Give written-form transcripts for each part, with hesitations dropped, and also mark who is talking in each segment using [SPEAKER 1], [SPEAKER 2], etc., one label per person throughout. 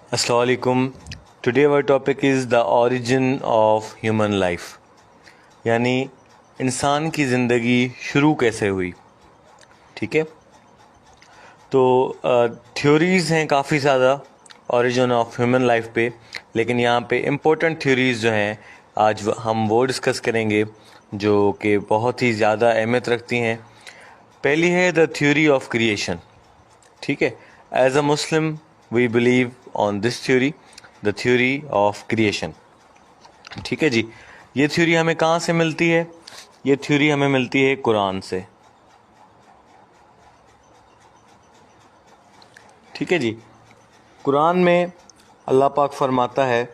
[SPEAKER 1] अस्सलाम वालेकुम। Today our topic is the origin of human life, यानी इंसान की ज़िंदगी शुरू कैसे हुई। ठीक है, तो थ्योरीज़ हैं काफ़ी ज़्यादा ओरिजिन ऑफ ह्यूमन लाइफ पे, लेकिन यहाँ पे इम्पोर्टेंट थ्योरीज़ जो हैं आज हम वो डिस्कस करेंगे जो कि बहुत ही ज़्यादा अहमियत रखती हैं। पहली है द थ्योरी ऑफ क्रिएशन। ठीक है, as a Muslim we believe on this theory, the theory of creation. ठीक है जी, ये थ्योरी हमें कहाँ से मिलती है? ये थ्योरी हमें मिलती है कुरान से। ठीक है जी, कुरान में अल्लाह पाक फरमाता है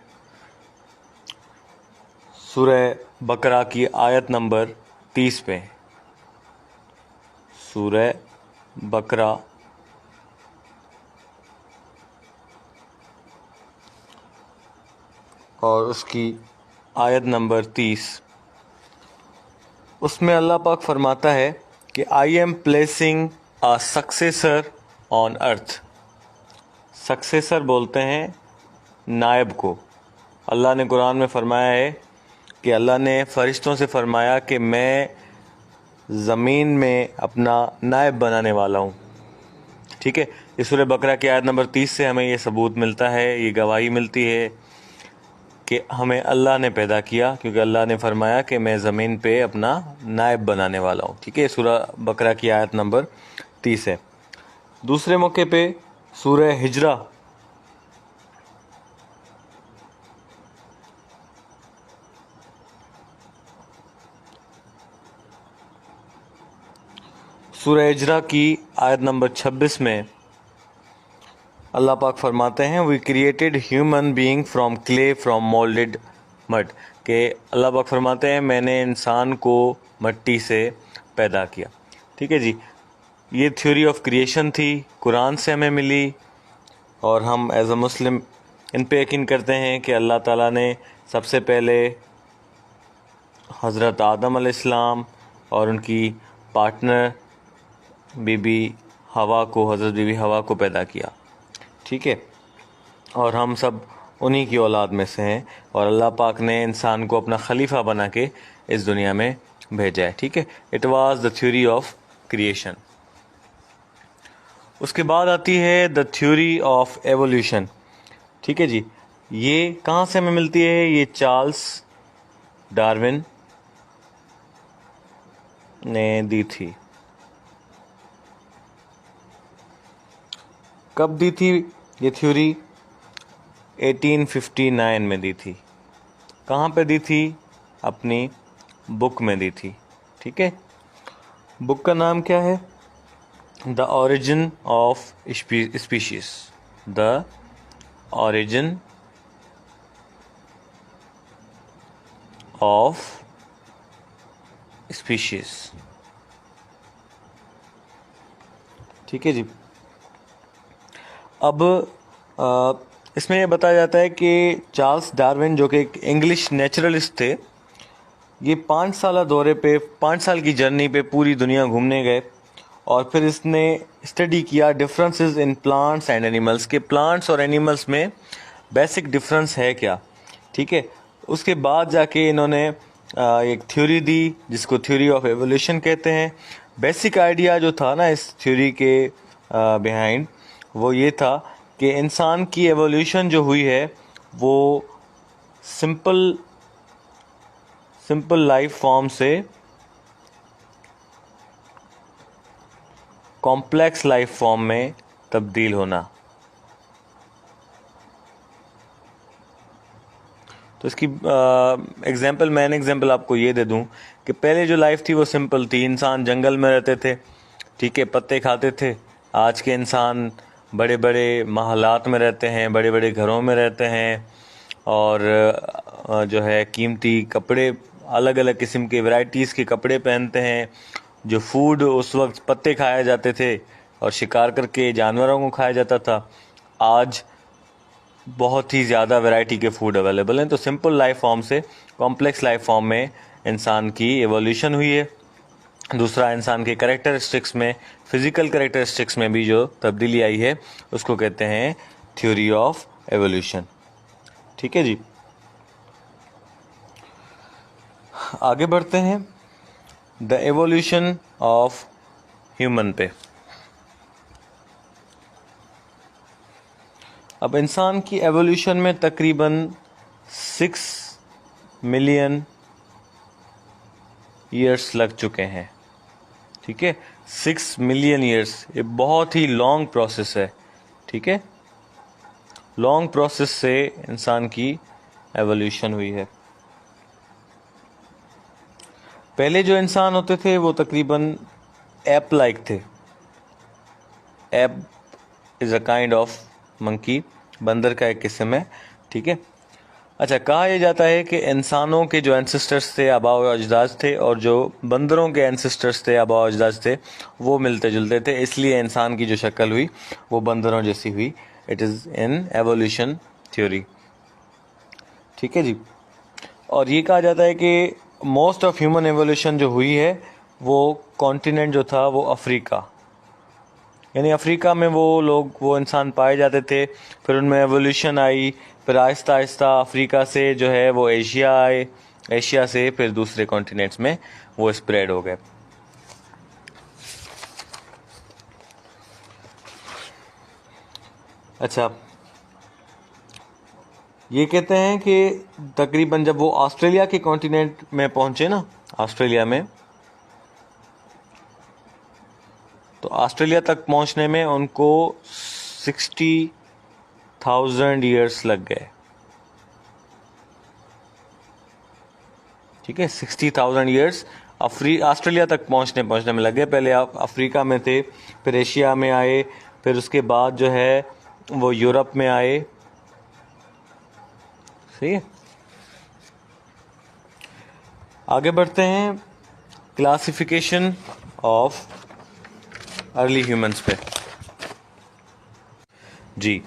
[SPEAKER 1] सूरह बकरा की आयत नंबर 30 पे, सूरह बकरा और उसकी आयत नंबर 30, उसमें अल्लाह पाक फरमाता है कि I am placing a successor on earth. Successor बोलते हैं नायब को। अल्लाह ने कुरान में फरमाया है कि अल्लाह ने फरिश्तों से फरमाया कि मैं ज़मीन में अपना नायब बनाने वाला हूँ। ठीक है, इस सूरह बकरा की आयत नंबर 30 से हमें ये सबूत मिलता है, ये गवाही मिलती है कि हमें अल्लाह ने पैदा किया, क्योंकि अल्लाह ने फरमाया कि मैं ज़मीन पे अपना नायब बनाने वाला हूँ। ठीक है, सूरह बकरा की आयत नंबर 30 है। दूसरे मौके पे सूरह हिजरा सूरह हिजरा की आयत नंबर 26 में अल्लाह पाक फरमाते हैं we created human being from clay from moulded mud, के अल्लाह पाक फरमाते हैं मैंने इंसान को मट्टी से पैदा किया। ठीक है जी, ये थ्योरी ऑफ क्रिएशन थी, कुरान से हमें मिली, और हम एज अ मुस्लिम इन पे यकीन करते हैं कि अल्लाह ताला ने सबसे पहले हज़रत आदम अलैहिस्सलाम और उनकी पार्टनर बीबी हवा को, हज़रत बीबी हवा को पैदा किया। ठीक है, और हम सब उन्हीं की औलाद में से हैं, और अल्लाह पाक ने इंसान को अपना खलीफा बना के इस दुनिया में भेजा है। ठीक है, it was the theory of creation. उसके बाद आती है द थ्योरी ऑफ एवोल्यूशन। ठीक है जी, ये कहाँ से हमें मिलती है? ये चार्ल्स डार्विन ने दी थी। कब दी थी ये थ्योरी? 1859 में दी थी। कहाँ पे दी थी? अपनी बुक में दी थी। ठीक है, बुक का नाम क्या है? The origin of species, the origin of species. ठीक है जी, अब इसमें यह बताया जाता है कि चार्ल्स डार्विन, जो कि एक इंग्लिश नेचुरलिस्ट थे, ये 5 साल दौरे पे, 5 साल की जर्नी पे पूरी दुनिया घूमने गए, और फिर इसने स्टडी किया differences in plants and animals, के प्लांट्स और एनिमल्स में बेसिक डिफरेंस है क्या। ठीक है, उसके बाद जाके इन्होंने एक थ्योरी दी जिसको थ्योरी ऑफ एवोल्यूशन कहते हैं। बेसिक आइडिया जो था ना इस थ्योरी के बिहाइंड, वो ये था कि इंसान की एवोल्यूशन जो हुई है वो सिंपल लाइफ फॉर्म से कॉम्प्लेक्स लाइफ फॉर्म में तब्दील होना। तो इसकी मैंने एग्जांपल आपको ये दे दूं कि पहले जो लाइफ थी वो सिंपल थी। इंसान जंगल में रहते थे, ठीक है, पत्ते खाते थे। आज के इंसान बड़े बड़े महलात में रहते हैं, बड़े बड़े घरों में रहते हैं, और जो है कीमती कपड़े, अलग अलग किस्म के वैरायटीज़ के कपड़े पहनते हैं। जो फूड उस वक्त पत्ते खाए जाते थे और शिकार करके जानवरों को खाया जाता था, आज बहुत ही ज़्यादा वैरायटी के फूड अवेलेबल हैं। तो सिंपल लाइफ फॉर्म से कॉम्प्लेक्स लाइफ फॉर्म में इंसान की एवोल्यूशन हुई है। दूसरा, इंसान के कैरेक्टरिस्टिक्स में, फिज़िकल कैरेक्टरिस्टिक्स में भी जो तब्दीली आई है उसको कहते हैं थ्योरी ऑफ एवोल्यूशन। ठीक है जी, आगे बढ़ते हैं द एवोल्यूशन ऑफ ह्यूमन पे। अब इंसान की एवोल्यूशन में तकरीबन 6 मिलियन ईयर्स लग चुके हैं। ठीक है, 6 मिलियन ईयर्स, ये बहुत ही लॉन्ग प्रोसेस है। ठीक है, लॉन्ग प्रोसेस से इंसान की एवोल्यूशन हुई है। पहले जो इंसान होते थे वो तकरीबन एप लाइक थे। App is a kind of monkey, बंदर का एक किस्म है। ठीक है, अच्छा, कहा यह जाता है कि इंसानों के जो एंसेस्टर्स थे, आबाओ अजदाद थे, और जो बंदरों के एंसेस्टर्स थे, आबाओ अजदाद थे, वो मिलते जुलते थे, इसलिए इंसान की जो शक्ल हुई वो बंदरों जैसी हुई। It is in evolution theory. ठीक है जी, और ये कहा जाता है कि मोस्ट ऑफ ह्यूमन एवोल्यूशन जो हुई है वो कॉन्टिनेंट जो था वो अफ्रीका, यानी अफ्रीका में वो इंसान पाए जाते थे। फिर उनमें एवोल्यूशन आई, फिर आहिस्ता आहिस्ता अफ्रीका से जो है वो एशिया आए, एशिया से फिर दूसरे कॉन्टिनेंट्स में वो स्प्रेड हो गए। अच्छा, ये कहते हैं कि तकरीबन जब वो ऑस्ट्रेलिया के कॉन्टिनेंट में पहुंचे ना, ऑस्ट्रेलिया में, तो ऑस्ट्रेलिया तक पहुंचने में उनको 60,000 ईयर्स लग गए। ठीक है, 60,000 ईयर्स ऑस्ट्रेलिया तक पहुंचने में लगे। पहले आप अफ्रीका में थे, फिर एशिया में आए, फिर उसके बाद जो है वो यूरोप में आए। सही है, आगे बढ़ते हैं क्लासिफिकेशन ऑफ अर्ली ह्यूमंस पे। जी,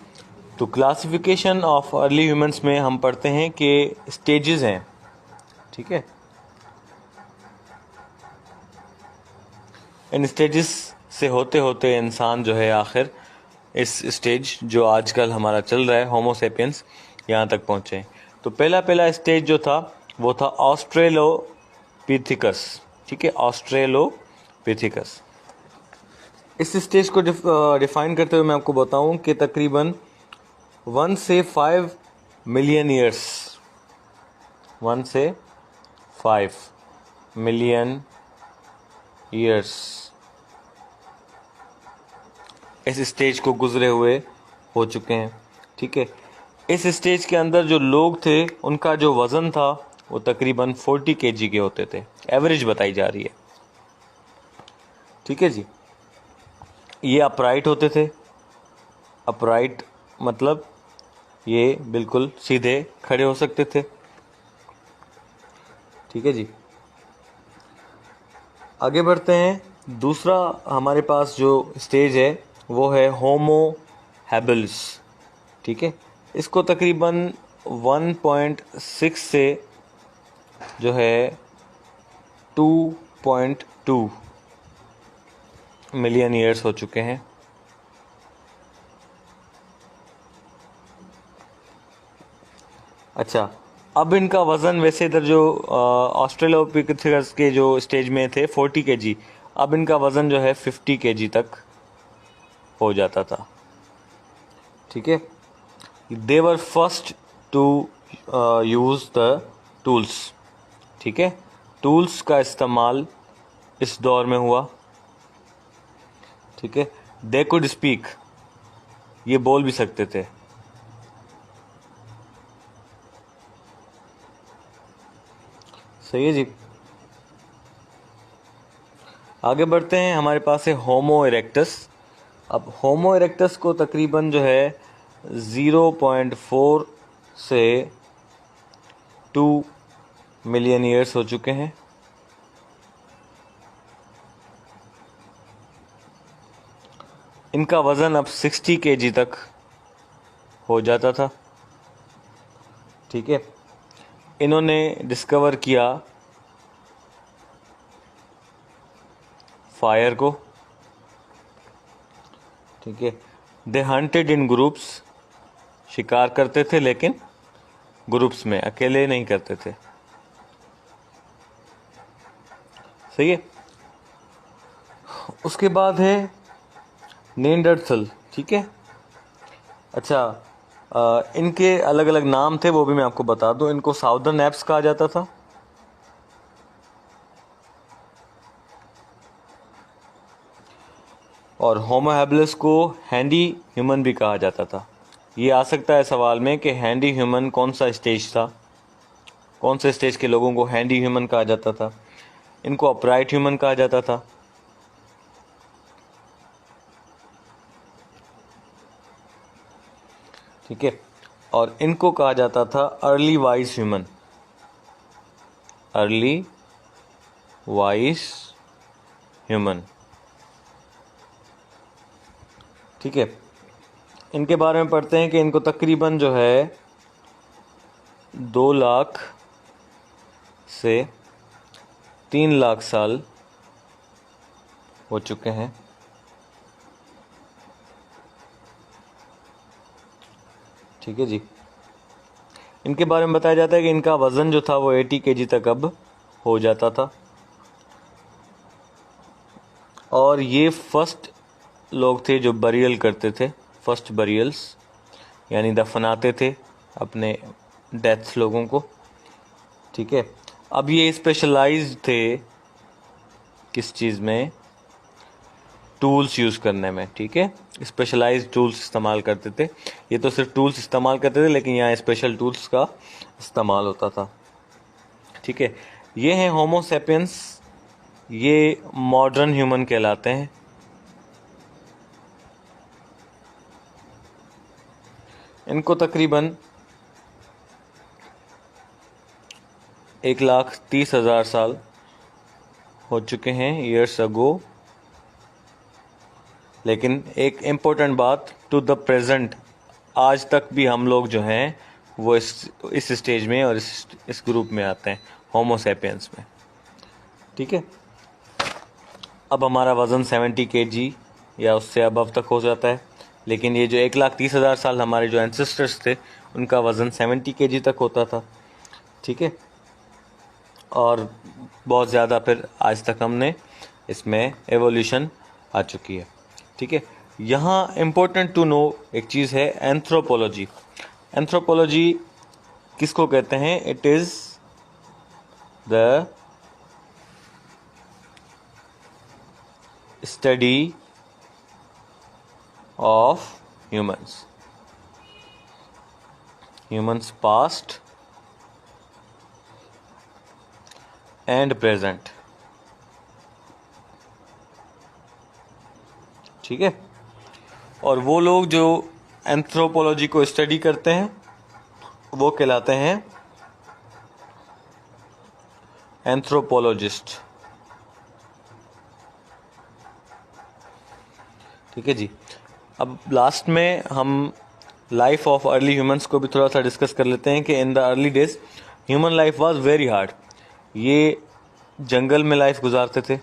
[SPEAKER 1] तो क्लासिफिकेशन ऑफ अर्ली ह्यूमंस में हम पढ़ते हैं कि स्टेजेस हैं। ठीक है, इन स्टेजेस से होते होते इंसान जो है आखिर इस स्टेज जो आजकल हमारा चल रहा है होमो सेपियंस, यहाँ तक पहुँचे। तो पहला स्टेज जो था वो था ऑस्ट्रेलोपिथिकस। ठीक है, ऑस्ट्रेलोपिथिकस। इस स्टेज को डिफाइन करते हुए मैं आपको बताऊं कि तकरीबन 1 से 5 मिलियन ईयर्स, 1 से 5 मिलियन ईयर्स इस स्टेज को गुजरे हुए हो चुके हैं। ठीक है, इस स्टेज के अंदर जो लोग थे उनका जो वज़न था वो तकरीबन 40 kg के होते थे, एवरेज बताई जा रही है। ठीक है जी, ये अपराइट होते थे। अपराइट मतलब ये बिल्कुल सीधे खड़े हो सकते थे। ठीक है जी, आगे बढ़ते हैं। दूसरा हमारे पास जो स्टेज है वो है होमो हैबिलिस। ठीक है, इसको तकरीबन 1.6 से जो है 2.2 मिलियन ईयर्स हो चुके हैं। अच्छा, अब इनका वज़न वैसे इधर जो ऑस्ट्रेलोपिथेकस के जो स्टेज में थे 40 kg, अब इनका वज़न जो है 50 kg तक हो जाता था। ठीक है, they were first to use the tools. ठीक है, टूल्स का इस्तेमाल इस दौर में हुआ। ठीक है, दे कुड स्पीक, ये बोल भी सकते थे। सही है जी, आगे बढ़ते हैं। हमारे पास है होमो इरेक्टस। अब होमो इरेक्टस को तकरीबन जो है 0.4 से 2 मिलियन ईयर्स हो चुके हैं। इनका वज़न अब 60 kg तक हो जाता था। ठीक है, इन्होंने डिस्कवर किया फायर को। ठीक है, दे हंटेड इन ग्रुप्स, शिकार करते थे, लेकिन ग्रुप्स में, अकेले नहीं करते थे। सही है। उसके बाद है नेंडरथल। ठीक है। अच्छा, इनके अलग अलग नाम थे, वो भी मैं आपको बता दूं। इनको साउदर्न एप्स कहा जाता था, और होमो हैबिलिस को हैंडी ह्यूमन भी कहा जाता था। ये आ सकता है सवाल में कि हैंडी ह्यूमन कौन सा स्टेज था, कौन से स्टेज के लोगों को हैंडी ह्यूमन कहा जाता था। इनको अपराइट ह्यूमन कहा जाता था। ठीक है। और इनको कहा जाता था early wise human, early wise human. ठीक है। इनके बारे में पढ़ते हैं कि इनको तकरीबन जो है 2 लाख से 3 लाख साल हो चुके हैं। ठीक है जी। इनके बारे में बताया जाता है कि इनका वज़न जो था वो 80 kg तक अब हो जाता था। और ये फर्स्ट लोग थे जो बरियल करते थे, फर्स्ट बरियल्स, यानी दफनाते थे अपने डेथ लोगों को। ठीक है। अब ये स्पेशलाइज्ड थे किस चीज़ में, टूल्स यूज़ करने में। ठीक है। स्पेशलाइज्ड टूल्स इस्तेमाल करते थे। ये तो सिर्फ टूल्स इस्तेमाल करते थे, लेकिन यहाँ स्पेशल टूल्स का इस्तेमाल होता था। ठीक है। ये हैं होमो सैपियंस, ये मॉडर्न ह्यूमन कहलाते हैं। इनको तकरीबन 1,30,000 साल हो चुके हैं, ईयर्स अगो। लेकिन एक इम्पोर्टेंट बात, टू द प्रेजेंट, आज तक भी हम लोग जो हैं वो इस स्टेज में और इस ग्रुप में आते हैं, होमो सैपियंस में। ठीक है। अब हमारा वज़न 70 kg या उससे अबव तक हो जाता है, लेकिन ये जो 1,30,000 साल हमारे जो एंसेस्टर्स थे, उनका वज़न 70 kg तक होता था। ठीक है। और बहुत ज़्यादा फिर आज तक हमने इसमें एवोल्यूशन आ चुकी है। ठीक है। यहाँ इम्पोर्टेंट टू नो एक चीज़ है, एंथ्रोपोलॉजी। एंथ्रोपोलॉजी किसको कहते हैं? It is the study of humans past and present. ठीक है। और वो लोग जो एंथ्रोपोलॉजी को स्टडी करते हैं वो कहलाते हैं एंथ्रोपोलॉजिस्ट। ठीक है जी। अब लास्ट में हम लाइफ ऑफ अर्ली ह्यूमंस को भी थोड़ा सा डिस्कस कर लेते हैं कि in the early days human life was very hard. ये जंगल में लाइफ गुजारते थे।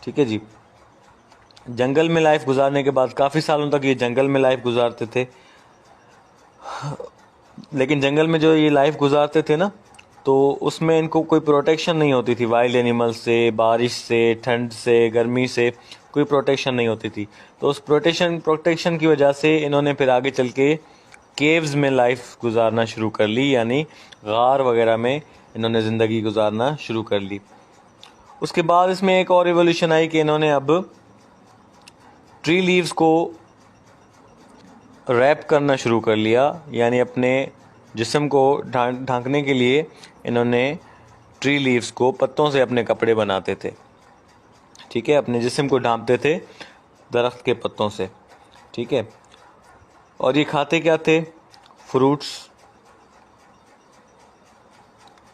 [SPEAKER 1] ठीक है जी। जंगल में लाइफ गुजारने के बाद काफ़ी सालों तक ये जंगल में लाइफ गुजारते थे। लेकिन जंगल में जो ये लाइफ गुजारते थे ना, तो उसमें इनको कोई प्रोटेक्शन नहीं होती थी, वाइल्ड एनिमल से, बारिश से, ठंड से, गर्मी से कोई प्रोटेक्शन नहीं होती थी। तो उस प्रोटेक्शन की वजह से इन्होंने फिर आगे चल के केव्स में लाइफ गुजारना शुरू कर ली, यानी गार वगैरह में इन्होंने ज़िंदगी गुजारना शुरू कर ली। उसके बाद इसमें एक और रिवोल्यूशन आई कि इन्होंने अब ट्री लीव्स को रैप करना शुरू कर लिया, यानी अपने जिस्म को ढांकने के लिए इन्होंने ट्री लीव्स को, पत्तों से अपने कपड़े बनाते थे। ठीक है। अपने जिस्म को ढांपते थे दरख्त के पत्तों से। ठीक है। और ये खाते क्या थे?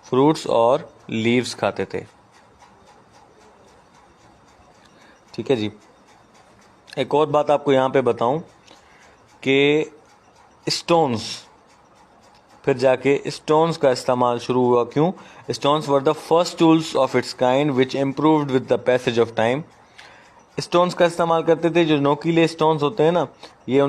[SPEAKER 1] फ्रूट्स और लीव्स खाते थे। ठीक है जी। एक और बात आपको यहाँ पे बताऊं कि स्टोन्स, फिर जाके स्टोन्स का इस्तेमाल शुरू हुआ। क्यों? Stones were the first tools of its kind which improved with the passage of time. Stones का इस्तेमाल करते थे, जो नोकीले स्टोन्स होते हैं ना, ये